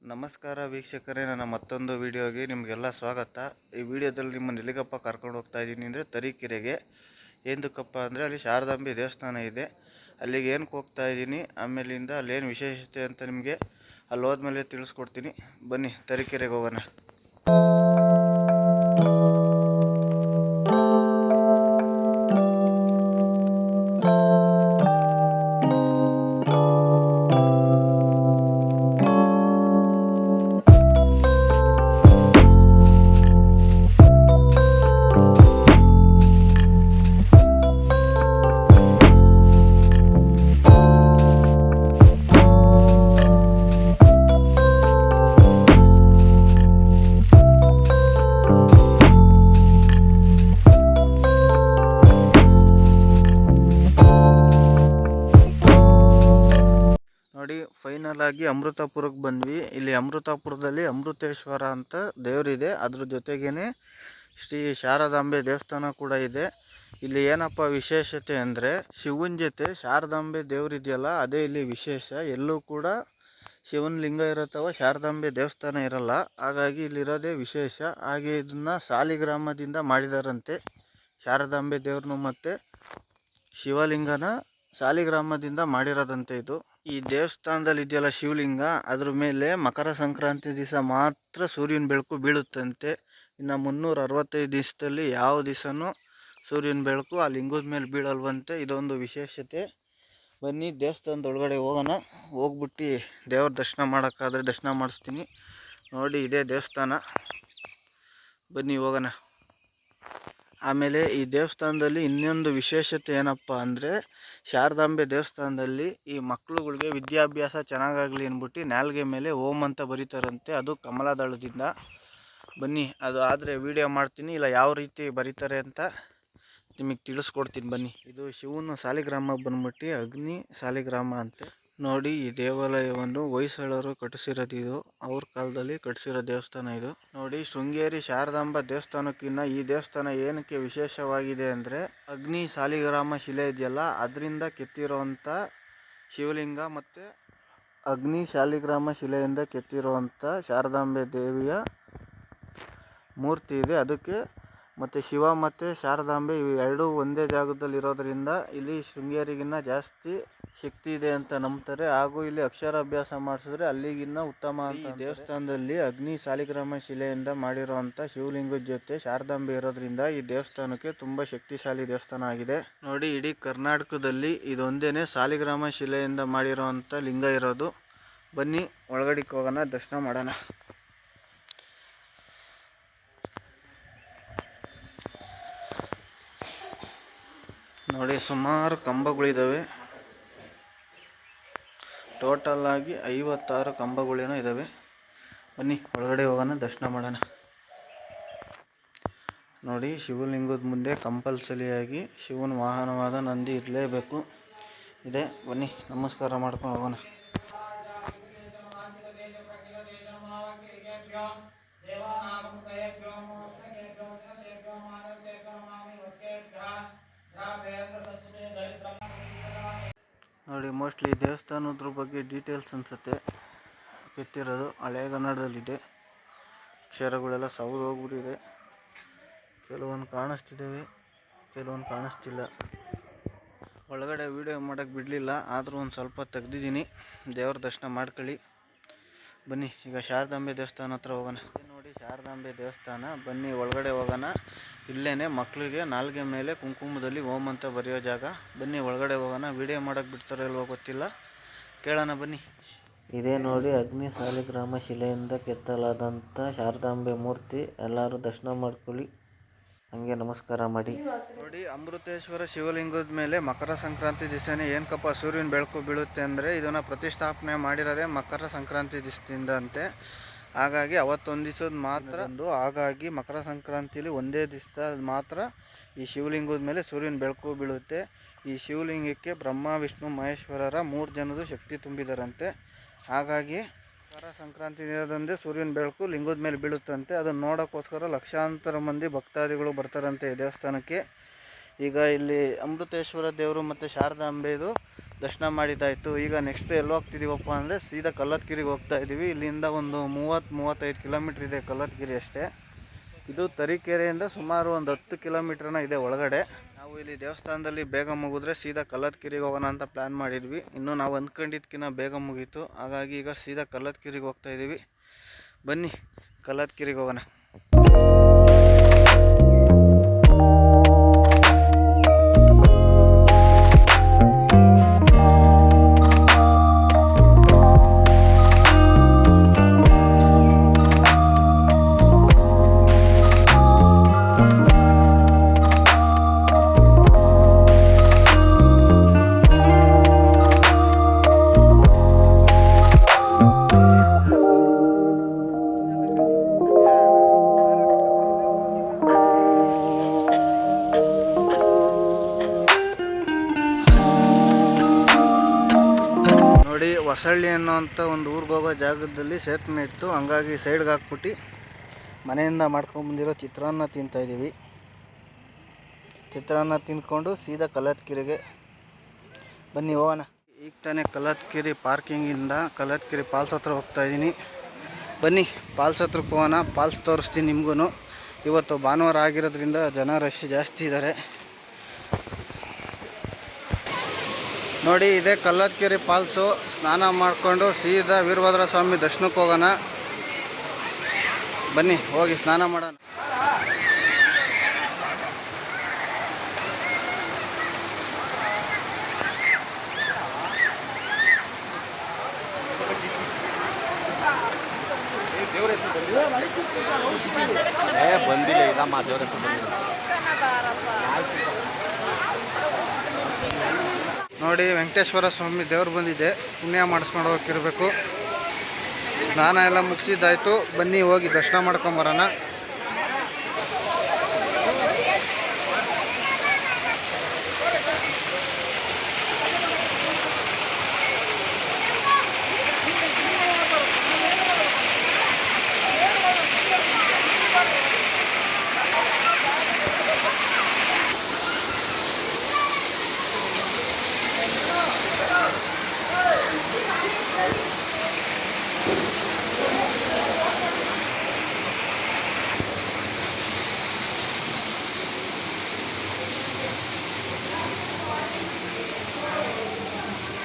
ನಮಸ್ಕಾರ ವೀಕ್ಷಕರೇ, ನನ್ನ ಮತ್ತೊಂದು ವಿಡಿಯೋಗೆ ನಿಮಗೆಲ್ಲ ಸ್ವಾಗತ. ಈ ವಿಡಿಯೋದಲ್ಲಿ ನಿಮ್ಮನ್ನು ಎಲ್ಲಿಗಪ್ಪ ಕರ್ಕೊಂಡು ಹೋಗ್ತಾ ಇದ್ದೀನಿ ಅಂದರೆ ತರೀಕೆರೆಗೆ. ಏನಕ್ಕಪ್ಪ ಅಂದರೆ ಅಲ್ಲಿ ಶಾರದಾಂಬೆ ದೇವಸ್ಥಾನ ಇದೆ. ಅಲ್ಲಿಗೆ ಏನಕ್ಕೆ ಹೋಗ್ತಾ ಇದ್ದೀನಿ, ಆಮೇಲಿಂದ ಅಲ್ಲೇನು ವಿಶೇಷತೆ ಅಂತ ನಿಮಗೆ ಅಲ್ಲಿ ಹೋದ್ಮೇಲೆ ತಿಳಿಸ್ಕೊಡ್ತೀನಿ. ಬನ್ನಿ ತರೀಕೆರೆಗೆ ಹೋಗೋಣ. ನೋಡಿ, ಫೈನಲ್ ಆಗಿ ಅಮೃತಪುರಕ್ಕೆ ಬಂದ್ವಿ. ಇಲ್ಲಿ ಅಮೃತಪುರದಲ್ಲಿ ಅಮೃತೇಶ್ವರ ಅಂತ ದೇವರಿದೆ. ಅದ್ರ ಜೊತೆಗೇನೆ ಶ್ರೀ ಶಾರದಾಂಬೆ ದೇವಸ್ಥಾನ ಕೂಡ ಇದೆ. ಇಲ್ಲಿ ಏನಪ್ಪ ವಿಶೇಷತೆ ಅಂದರೆ ಶಿವನ ಜೊತೆ ಶಾರದಾಂಬೆ ದೇವರಿದೆಯಲ್ಲ, ಅದೇ ಇಲ್ಲಿ ವಿಶೇಷ. ಎಲ್ಲೂ ಕೂಡ ಶಿವನ ಲಿಂಗ ಇರುತ್ತವ, ಶಾರದಾಂಬೆ ದೇವಸ್ಥಾನ ಇರಲ್ಲ. ಹಾಗಾಗಿ ಇಲ್ಲಿರೋದೇ ವಿಶೇಷ. ಹಾಗೆ ಇದನ್ನು ಸಾಲಿಗ್ರಾಮದಿಂದ ಮಾಡಿದಾರಂತೆ. ಶಾರದಾಂಬೆ ದೇವ್ರನ್ನು ಮತ್ತು ಶಿವಲಿಂಗನ ಸಾಲಿಗ್ರಾಮದಿಂದ ಮಾಡಿರೋದಂತೆ ಇದು. ಈ ದೇವಸ್ಥಾನದಲ್ಲಿ ಇದೆಯಲ್ಲ ಶಿವಲಿಂಗ, ಅದ್ರ ಮೇಲೆ ಮಕರ ಸಂಕ್ರಾಂತಿ ದಿವಸ ಮಾತ್ರ ಸೂರ್ಯನ ಬೆಳಕು ಬೀಳುತ್ತಂತೆ. ಇನ್ನು 365 ದಿವಸದಲ್ಲಿ ಯಾವ ದಿವಸನೂ ಸೂರ್ಯನ ಬೆಳಕು ಆ ಲಿಂಗದ ಮೇಲೆ ಬೀಳಲ್ವಂತೆ. ಇದೊಂದು ವಿಶೇಷತೆ. ಬನ್ನಿ ದೇವಸ್ಥಾನದ ಒಳಗಡೆ ಹೋಗೋಣ. ಹೋಗ್ಬಿಟ್ಟು ದೇವ್ರ ದರ್ಶನ ಮಾಡೋಕ್ಕಾದ್ರೆ ದರ್ಶನ ಮಾಡಿಸ್ತೀನಿ. ನೋಡಿ, ಇದೇ ದೇವಸ್ಥಾನ. ಬನ್ನಿ ಹೋಗೋಣ. ಆಮೇಲೆ ಈ ದೇವಸ್ಥಾನದಲ್ಲಿ ಇನ್ನೊಂದು ವಿಶೇಷತೆ ಏನಪ್ಪ ಅಂದರೆ, ಶಾರದಾಂಬೆ ದೇವಸ್ಥಾನದಲ್ಲಿ ಈ ಮಕ್ಕಳುಗಳಿಗೆ ವಿದ್ಯಾಭ್ಯಾಸ ಚೆನ್ನಾಗಾಗಲಿ ಅಂದ್ಬಿಟ್ಟು ನಾಲ್ಗೆ ಮೇಲೆ ಓಂ ಅಂತ ಬರೀತಾರಂತೆ. ಅದು ಕಮಲದಳದಿಂದ. ಬನ್ನಿ, ಅದು ಆದರೆ ವಿಡಿಯೋ ಮಾಡ್ತೀನಿ, ಇಲ್ಲ ಯಾವ ರೀತಿ ಬರೀತಾರೆ ಅಂತ ನಿಮಗೆ ತಿಳಿಸ್ಕೊಡ್ತೀನಿ. ಬನ್ನಿ. ಇದು ಶಿವನ ಸಾಲಿಗ್ರಾಮ ಬಂದ್ಬಿಟ್ಟು ಅಗ್ನಿ ಸಾಲಿಗ್ರಾಮ ಅಂತೆ. ನೋಡಿ, ಈ ದೇವಾಲಯವನ್ನು ಹೊಯ್ಸಳರು ಕಟ್ಟಿಸಿರೋದು. ಇದು ಅವ್ರ ಕಾಲದಲ್ಲಿ ಕಟ್ಟಿಸಿರೋ ದೇವಸ್ಥಾನ ಇದು. ನೋಡಿ, ಶೃಂಗೇರಿ ಶಾರದಾಂಬ ದೇವಸ್ಥಾನಕ್ಕಿಂತ ಈ ದೇವಸ್ಥಾನ ಏನಕ್ಕೆ ವಿಶೇಷವಾಗಿದೆ ಅಂದರೆ, ಅಗ್ನಿ ಸಾಲಿಗ್ರಾಮ ಶಿಲೆ ಇದೆಯಲ್ಲ, ಅದರಿಂದ ಕೆತ್ತಿರೋವಂಥ ಶಿವಲಿಂಗ ಮತ್ತು ಅಗ್ನಿ ಶಾಲಿಗ್ರಾಮ ಶಿಲೆಯಿಂದ ಕೆತ್ತಿರುವಂಥ ಶಾರದಾಂಬೆ ದೇವಿಯ ಮೂರ್ತಿ ಇದೆ. ಅದಕ್ಕೆ ಮತ್ತು ಶಿವ ಮತ್ತು ಶಾರದಾಂಬೆ ಇವೆರಡೂ ಒಂದೇ ಜಾಗದಲ್ಲಿ ಇರೋದರಿಂದ ಇಲ್ಲಿ ಶೃಂಗೇರಿಗಿನ್ನ ಜಾಸ್ತಿ ಶಕ್ತಿ ಇದೆ ಅಂತ ನಂಬ್ತಾರೆ. ಹಾಗೂ ಇಲ್ಲಿ ಅಕ್ಷರಾಭ್ಯಾಸ ಮಾಡಿಸಿದ್ರೆ ಅಲ್ಲಿಗಿನ್ನ ಉತ್ತಮ ಅಂತ. ಈ ದೇವಸ್ಥಾನದಲ್ಲಿ ಅಗ್ನಿ ಸಾಲಿಗ್ರಾಮ ಶಿಲೆಯಿಂದ ಮಾಡಿರುವಂಥ ಶಿವಲಿಂಗದ ಜೊತೆ ಶಾರದಾಂಬೆ ಇರೋದ್ರಿಂದ ಈ ದೇವಸ್ಥಾನಕ್ಕೆ ತುಂಬ ಶಕ್ತಿಶಾಲಿ ದೇವಸ್ಥಾನ ಆಗಿದೆ. ನೋಡಿ, ಇಡೀ ಕರ್ನಾಟಕದಲ್ಲಿ ಇದೊಂದೇನೆ ಸಾಲಿಗ್ರಾಮ ಶಿಲೆಯಿಂದ ಮಾಡಿರೋವಂಥ ಲಿಂಗ ಇರೋದು. ಬನ್ನಿ ಒಳಗಡೆಗೆ ಹೋಗೋಣ, ದರ್ಶನ ಮಾಡೋಣ. ನೋಡಿ, ಸುಮಾರು ಕಂಬಗಳಿದ್ದಾವೆ. ಟೋಟಲ್ ಆಗಿ 56 ಕಂಬಗಳೇನೋ ಇದ್ದಾವೆ. ಬನ್ನಿ ಒಳಗಡೆ ಹೋಗೋಣ, ದರ್ಶನ ಮಾಡೋಣ. ನೋಡಿ, ಶಿವಲಿಂಗದ ಮುಂದೆ ಕಂಪಲ್ಸರಿಯಾಗಿ ಶಿವನ ವಾಹನವಾದ ನಂದಿ ಇರಲೇಬೇಕು ಇದೆ. ಬನ್ನಿ ನಮಸ್ಕಾರ ಮಾಡ್ಕೊಂಡು ಹೋಗೋಣ. ನೋಡಿ, ಮೋಸ್ಟ್ಲಿ ದೇವಸ್ಥಾನದ್ರ ಬಗ್ಗೆ ಡೀಟೇಲ್ಸ್ ಅನಿಸುತ್ತೆ ಕೆತ್ತಿರೋದು. ಹಳೆಗನ್ನಡದಲ್ಲಿದೆ. ಅಕ್ಷರಗಳೆಲ್ಲ ಸೌದು ಹೋಗ್ಬಿಟ್ಟಿದೆ. ಕೆಲವೊಂದು ಕಾಣಿಸ್ತಿದ್ದೇವೆ, ಕೆಲವೊಂದು ಕಾಣಿಸ್ತಿಲ್ಲ. ಒಳಗಡೆ ವೀಡಿಯೋ ಮಾಡೋಕ್ಕೆ ಬಿಡಲಿಲ್ಲ, ಆದರೂ ಒಂದು ಸ್ವಲ್ಪ ತೆಗ್ದಿದ್ದೀನಿ. ದೇವ್ರ ದರ್ಶನ ಮಾಡ್ಕೊಳ್ಳಿ. ಬನ್ನಿ ಈಗ ಶಾರದಾಂಬೆ ದೇವಸ್ಥಾನ ಹತ್ರ ಹೋಗೋಣ. ನೋಡಿ, ಶಾರದಾಂಬೆ ದೇವಸ್ಥಾನ. ಬನ್ನಿ ಒಳಗಡೆ ಹೋಗೋಣ. ಇಲ್ಲೇ ಮಕ್ಕಳಿಗೆ ನಾಲ್ಗೆ ಮೇಲೆ ಕುಂಕುಮದಲ್ಲಿ ಓಂ ಅಂತ ಬರೆಯೋ ಜಾಗ. ಬನ್ನಿ ಒಳಗಡೆ ಹೋಗೋಣ. ವಿಡಿಯೋ ಮಾಡೋಕ್ಕೆ ಬಿಡ್ತಾರೋ ಇಲ್ವೋ ಗೊತ್ತಿಲ್ಲ, ಕೇಳೋಣ ಬನ್ನಿ. ಇದೇ ನೋಡಿ, ಅಗ್ನಿ ಸಾಲಿಗ್ರಾಮ ಶಿಲೆಯಿಂದ ಕೆತ್ತಲಾದಂಥ ಶಾರದಾಂಬೆ ಮೂರ್ತಿ. ಎಲ್ಲರೂ ದರ್ಶನ ಮಾಡ್ಕೊಳ್ಳಿ, ಹಂಗೆ ನಮಸ್ಕಾರ ಮಾಡಿ. ನೋಡಿ, ಅಮೃತೇಶ್ವರ ಶಿವಲಿಂಗದ ಮೇಲೆ ಮಕರ ಸಂಕ್ರಾಂತಿ ದಿವಸನೇ ಏನಕ್ಕಪ್ಪ ಸೂರ್ಯನ ಬೆಳಕು ಬೀಳುತ್ತೆ ಅಂದರೆ, ಇದನ್ನು ಪ್ರತಿಷ್ಠಾಪನೆ ಮಾಡಿರೋದೇ ಮಕರ ಸಂಕ್ರಾಂತಿ ದಿವಸದಿಂದ ಅಂತೆ. ಹಾಗಾಗಿ ಅವತ್ತೊಂದು ದಿವಸದ ಮಾತ್ರ ಹಾಗಾಗಿ ಮಕರ ಸಂಕ್ರಾಂತಿಲಿ ಒಂದೇ ದಿವಸ ಮಾತ್ರ ಈ ಶಿವಲಿಂಗದ ಮೇಲೆ ಸೂರ್ಯನ ಬೆಳಕು ಬೀಳುತ್ತೆ. ಈ ಶಿವಲಿಂಗಕ್ಕೆ ಬ್ರಹ್ಮ ವಿಷ್ಣು ಮಹೇಶ್ವರರ 3 ಜನದ ಶಕ್ತಿ ತುಂಬಿದಾರಂತೆ. ಹಾಗಾಗಿ ಮಕರ ಸಂಕ್ರಾಂತಿ ದಿನದಂದೇ ಸೂರ್ಯನ ಬೆಳಕು ಲಿಂಗದ ಮೇಲೆ ಬೀಳುತ್ತಂತೆ. ಅದನ್ನು ನೋಡೋಕ್ಕೋಸ್ಕರ ಲಕ್ಷಾಂತರ ಮಂದಿ ಭಕ್ತಾದಿಗಳು ಬರ್ತಾರಂತೆ ಈ ದೇವಸ್ಥಾನಕ್ಕೆ. ಈಗ ಇಲ್ಲಿ ಅಮೃತೇಶ್ವರ ದೇವರು ಮತ್ತು ಶಾರದಾಂಬೆದು ದರ್ಶನ ಮಾಡಿದ್ದಾಯಿತು. ಈಗ ನೆಕ್ಸ್ಟ್ ಎಲ್ಲಿ ಹೋಗ್ತಿದ್ದೀವಪ್ಪ ಅಂದರೆ ಸೀದಾ ಕಲ್ಲತ್ಗಿರಿಗೆ ಹೋಗ್ತಾ ಇದ್ದೀವಿ. ಇಲ್ಲಿಂದ ಒಂದು 30-35 ಕಿಲೋಮೀಟ್ರ್ ಇದೆ ಕಲ್ಲತ್ಗಿರಿ ಅಷ್ಟೇ. ಇದು ತರೀಕೆರೆಯಿಂದ ಸುಮಾರು ಒಂದು 10 ಕಿಲೋಮೀಟ್ರನ ಇದೆ ಒಳಗಡೆ. ನಾವು ಇಲ್ಲಿ ದೇವಸ್ಥಾನದಲ್ಲಿ ಬೇಗ ಮುಗಿದ್ರೆ ಸೀದಾ ಕಲ್ಲತ್ಗಿರಿಗೆ ಹೋಗೋಣ ಅಂತ ಪ್ಲ್ಯಾನ್ ಮಾಡಿದ್ವಿ. ಇನ್ನು ನಾವು ಅಂದ್ಕೊಂಡಿದ್ದಕ್ಕಿಂತ ಬೇಗ ಮುಗೀತು. ಹಾಗಾಗಿ ಈಗ ಸೀದಾ ಕಲ್ಲತ್ಗಿರಿಗೆ ಹೋಗ್ತಾ ಇದ್ದೀವಿ. ಬನ್ನಿ ಕಲ್ಲತ್ಗಿರಿಗೆ ಹೋಗೋಣ. ನೋಡಿ, ಹೊಸಳ್ಳಿ ಅನ್ನೋಂಥ ಒಂದು ಊರಿಗೆ ಹೋಗೋ ಜಾಗದಲ್ಲಿ ಸೇತುವೆ ಇತ್ತು. ಹಂಗಾಗಿ ಸೈಡ್ಗೆ ಹಾಕ್ಬಿಟ್ಟು ಮನೆಯಿಂದ ಮಾಡ್ಕೊಂಬಂದಿರೋ ಚಿತ್ರಾನ್ನ ತಿಂತಾಯಿದ್ದೀವಿ. ಚಿತ್ರಾನ್ನ ತಿಂದ್ಕೊಂಡು ಸೀದಾ ಕಲ್ಲತ್ಗಿರಿಗೆ ಬನ್ನಿ ಹೋಗೋಣ. ಈಗ ತಾನೇ ಕಲ್ಲತ್ಗಿರಿ ಪಾರ್ಕಿಂಗಿಂದ ಕಲ್ಲತ್ಗಿರಿ ಫಾಲ್ಸ್ ಹತ್ರ ಹೋಗ್ತಾಯಿದ್ದೀನಿ. ಬನ್ನಿ ಫಾಲ್ಸ್ ಹತ್ರಕ್ಕೆ ಹೋಗೋಣ. ಫಾಲ್ಸ್ ತೋರಿಸ್ತೀನಿ ನಿಮಗೂ. ಇವತ್ತು ಭಾನುವಾರ ಆಗಿರೋದ್ರಿಂದ ಜನ ರಶ್ ಜಾಸ್ತಿ ಇದ್ದಾರೆ. ನೋಡಿ, ಇದೇ ಕಲ್ಲತ್ಗಿರಿ ಫಾಲ್ಸು. ಸ್ನಾನ ಮಾಡಿಕೊಂಡು ಸೀದಾ ವೀರಭದ್ರ ಸ್ವಾಮಿ ದರ್ಶನಕ್ಕೆ ಹೋಗೋಣ. ಬನ್ನಿ ಹೋಗಿ ಸ್ನಾನ ಮಾಡೋಣ. ಬಂದಿಲ್ಲ ಇದಮ್ಮ ದೇವ್ರ ನೋಡಿ, ವೆಂಕಟೇಶ್ವರ ಸ್ವಾಮಿ ದೇವ್ರು ಬಂದಿದೆ. ಪುಣ್ಯ ಮಾಡಿಸ್ಕೊಂಡು ಹೋಗಿರಬೇಕು. ಸ್ನಾನ ಎಲ್ಲ ಮುಗಿಸಿದ್ದಾಯಿತು. ಬನ್ನಿ ಹೋಗಿ ದರ್ಶನ ಮಾಡ್ಕೊಂಬರೋಣ.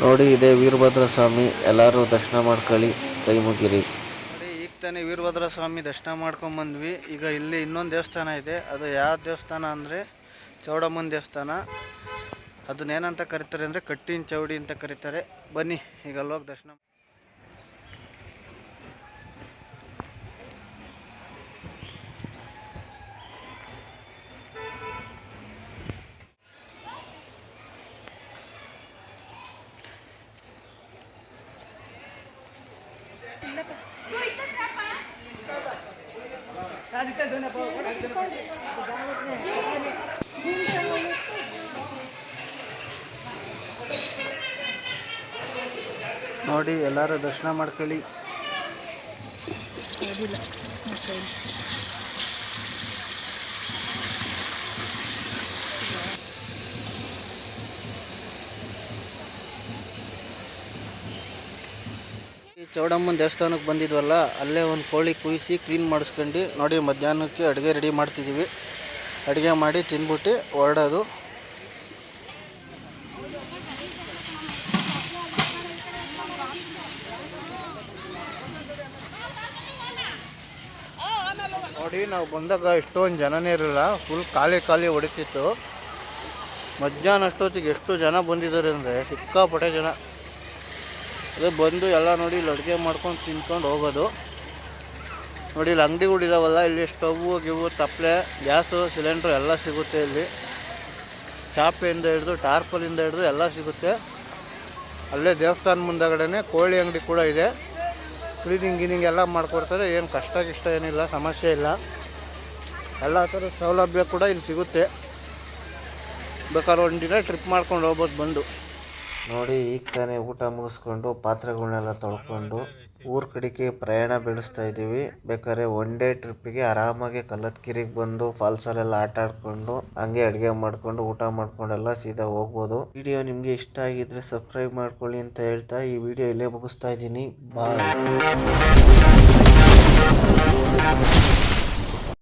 ನೋಡಿ, ಇದೇ ವೀರಭದ್ರ ಸ್ವಾಮಿ. ಎಲ್ಲರೂ ದರ್ಶನ ಮಾಡ್ಕೊಳ್ಳಿ, ಕೈ ಮುಗಿರಿ. ನೋಡಿ, ಈಗ ತಾನೇ ವೀರಭದ್ರ ಸ್ವಾಮಿ ದರ್ಶನ ಮಾಡ್ಕೊಂಬಂದ್ವಿ. ಈಗ ಇಲ್ಲಿ ಇನ್ನೊಂದು ದೇವಸ್ಥಾನ ಇದೆ. ಅದು ಯಾವ ದೇವಸ್ಥಾನ ಅಂದರೆ ಚೌಡಮ್ಮನ ದೇವಸ್ಥಾನ. ಅದನ್ನೇನಂತ ಕರೀತಾರೆ ಅಂದರೆ ಕಟ್ಟಿನ ಚೌಡಿ ಅಂತ ಕರೀತಾರೆ. ಬನ್ನಿ ಈಗ ಅಲ್ಲೋಗಿ ದರ್ಶನ. ನೋಡಿ, ಎಲ್ಲರೂ ದರ್ಶನ ಮಾಡ್ಕೊಳ್ಳಿ. ಈ ಚೌಡಮ್ಮನ ದೇವಸ್ಥಾನಕ್ಕೆ ಬಂದಿದ್ವಲ್ಲ, ಅಲ್ಲೇ ಒಂದು ಕೋಳಿ ಕುಯ್ಸಿ ಕ್ಲೀನ್ ಮಾಡಿಸ್ಕೊಂಡು ನೋಡಿ ಮಧ್ಯಾಹ್ನಕ್ಕೆ ಅಡುಗೆ ರೆಡಿ ಮಾಡ್ತಿದ್ದೀವಿ. ಅಡುಗೆ ಮಾಡಿ ತಿಂದ್ಬಿಟ್ಟು ಹೊರಡೋದು. ನೋಡಿ, ನಾವು ಬಂದಾಗ ಎಷ್ಟೊಂದು ಜನನೇ ಇರಲಿಲ್ಲ. ಫುಲ್ ಖಾಲಿ ಹೊಡಿತಿತ್ತು. ಮಧ್ಯಾಹ್ನ ಅಷ್ಟೊತ್ತಿಗೆ ಎಷ್ಟು ಜನ ಬಂದಿದ್ದಾರೆ ಅಂದರೆ ಸಿಕ್ಕಾಪಟ್ಟೆ ಜನ. ಅದೇ ಬಂದು ಎಲ್ಲ ನೋಡಿ ಇಲ್ಲಿ ಅಡುಗೆ ಮಾಡ್ಕೊಂಡು ತಿನ್ಕೊಂಡು ಹೋಗೋದು. ನೋಡಿ, ಇಲ್ಲಿ ಅಂಗಡಿಗಳಿದಾವಲ್ಲ, ಇಲ್ಲಿ ಸ್ಟವ್ವು ಗಿವ್ವು ತಪ್ಪಲೆ ಗ್ಯಾಸು ಸಿಲಿಂಡ್ರು ಎಲ್ಲ ಸಿಗುತ್ತೆ. ಇಲ್ಲಿ ಚಾಪೆಯಿಂದ ಹಿಡಿದು ಟಾರ್ಪಲಿಂದ ಹಿಡಿದು ಎಲ್ಲ ಸಿಗುತ್ತೆ. ಅಲ್ಲೇ ದೇವಸ್ಥಾನ ಮುಂದಗಡೆ ಕೋಳಿ ಅಂಗಡಿ ಕೂಡ ಇದೆ. ಕ್ಲೀನಿಂಗ್ ಎಲ್ಲ ಮಾಡಿಕೊಡ್ತಾರೆ. ಏನು ಕಷ್ಟ ಏನಿಲ್ಲ, ಸಮಸ್ಯೆ ಇಲ್ಲ. ಎಲ್ಲ ಥರದ ಸೌಲಭ್ಯ ಕೂಡ ಇಲ್ಲಿ ಸಿಗುತ್ತೆ. ಬೇಕಾದ್ರೆ ಒಂದು ದಿನ ಟ್ರಿಪ್ ಮಾಡ್ಕೊಂಡು ಹೋಗ್ಬೋದು ಬಂದು. ನೋಡಿ, ಈಗ ತಾನೇ ಊಟ ಮುಗಿಸ್ಕೊಂಡು ಪಾತ್ರೆಗಳನ್ನೆಲ್ಲ ತೊಳ್ಕೊಂಡು ಊರ್ ಕಡೆಗೆ ಪ್ರಯಾಣ ಬೆಳೆಸ್ತಾ ಇದ್ದೀವಿ. ಬೇಕಾದ್ರೆ ಒನ್ ಡೇ ಟ್ರಿಪ್ಪಿಗೆ ಆರಾಮಾಗಿ ಕಲ್ಲತ್ಗಿರಿಗೆ ಬಂದು ಫಾಲ್ಸ್ ಅಲ್ಲೆಲ್ಲ ಆಟ ಆಡ್ಕೊಂಡು ಹಂಗೆ ಅಡ್ಗೆ ಮಾಡ್ಕೊಂಡು ಊಟ ಮಾಡ್ಕೊಂಡೆಲ್ಲ ಸೀದಾ ಹೋಗ್ಬೋದು. ವಿಡಿಯೋ ನಿಮ್ಗೆ ಇಷ್ಟ ಆಗಿದ್ರೆ ಸಬ್ಸ್ಕ್ರೈಬ್ ಮಾಡ್ಕೊಳ್ಳಿ ಅಂತ ಹೇಳ್ತಾ ಈ ವಿಡಿಯೋ ಇಲ್ಲೇ ಮುಗಿಸ್ತಾ ಇದ್ದೀನಿ. ಬಾಯ್.